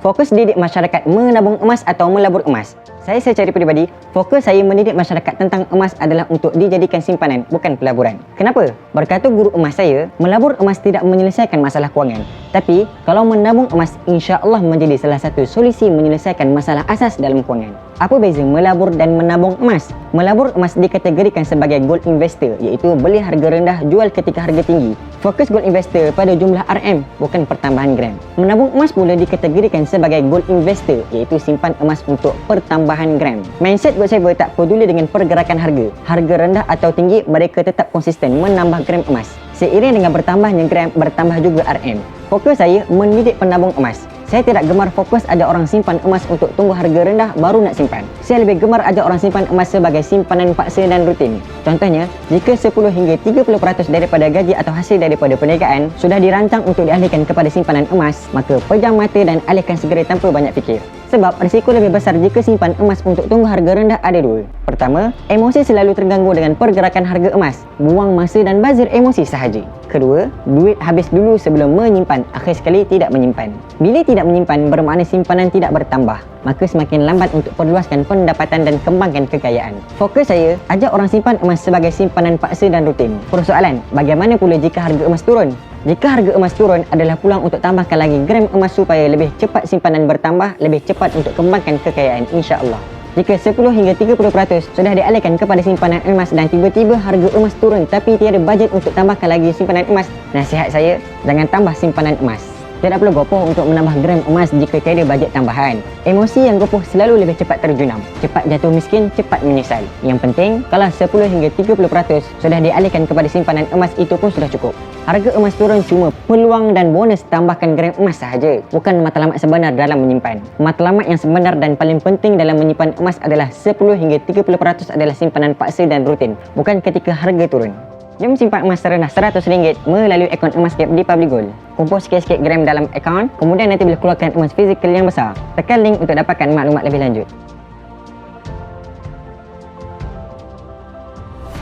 Fokus didik masyarakat menabung emas atau melabur emas. Saya secara peribadi, fokus saya mendidik masyarakat tentang emas adalah untuk dijadikan simpanan, bukan pelaburan. Kenapa? Berkata guru emas saya, melabur emas tidak menyelesaikan masalah kewangan. Tapi, kalau menabung emas, insya-Allah menjadi salah satu solusi menyelesaikan masalah asas dalam kewangan. Apa beza melabur dan menabung emas? Melabur emas dikategorikan sebagai gold investor, iaitu beli harga rendah, jual ketika harga tinggi. Fokus gold investor pada jumlah RM, bukan pertambahan gram. Menabung emas pula dikategorikan sebagai gold investor, iaitu simpan emas untuk pertambahan gram. Mindset buat saya tak peduli dengan pergerakan harga. Harga rendah atau tinggi, mereka tetap konsisten menambah gram emas. Seiring dengan bertambahnya gram, bertambah juga RM. Fokus saya mendidik penabung emas. Saya tidak gemar fokus ada orang simpan emas untuk tunggu harga rendah baru nak simpan. Saya lebih gemar ada orang simpan emas sebagai simpanan paksa dan rutin. Contohnya, jika 10 hingga 30% daripada gaji atau hasil daripada perniagaan sudah dirancang untuk dialihkan kepada simpanan emas, maka pejam mata dan alihkan segera tanpa banyak fikir. Sebab risiko lebih besar jika simpan emas untuk tunggu harga rendah ada dua. Pertama, emosi selalu terganggu dengan pergerakan harga emas. Buang masa dan bazir emosi sahaja. Kedua, duit habis dulu sebelum menyimpan, akhir sekali tidak menyimpan. Bila tidak menyimpan bermakna simpanan tidak bertambah, maka semakin lambat untuk perluaskan pendapatan dan kembangkan kekayaan. Fokus saya, ajak orang simpan emas sebagai simpanan paksa dan rutin. Persoalan, bagaimana pula jika harga emas turun? Jika harga emas turun adalah peluang untuk tambahkan lagi gram emas supaya lebih cepat simpanan bertambah, lebih cepat untuk kembangkan kekayaan insya-Allah. Jika 10 hingga 30% sudah dialihkan kepada simpanan emas dan tiba-tiba harga emas turun tapi tiada bajet untuk tambahkan lagi simpanan emas, nasihat saya, jangan tambah simpanan emas. Tidak perlu gopoh untuk menambah gram emas jika tiada bajet tambahan. Emosi yang gopoh selalu lebih cepat terjunam. Cepat jatuh miskin, cepat menyesal. Yang penting, kalau 10 hingga 30% sudah dialihkan kepada simpanan emas, itu pun sudah cukup. Harga emas turun cuma peluang dan bonus tambahkan gram emas sahaja, bukan matlamat sebenar dalam menyimpan. Matlamat yang sebenar dan paling penting dalam menyimpan emas adalah 10 hingga 30% adalah simpanan paksa dan rutin, bukan ketika harga turun. Jom simpan emas serendah RM100 melalui akaun Emascape di Public Gold. Kumpul sikit-sikit gram dalam akaun, kemudian nanti boleh keluarkan emas fizikal yang besar. Tekan link untuk dapatkan maklumat lebih lanjut.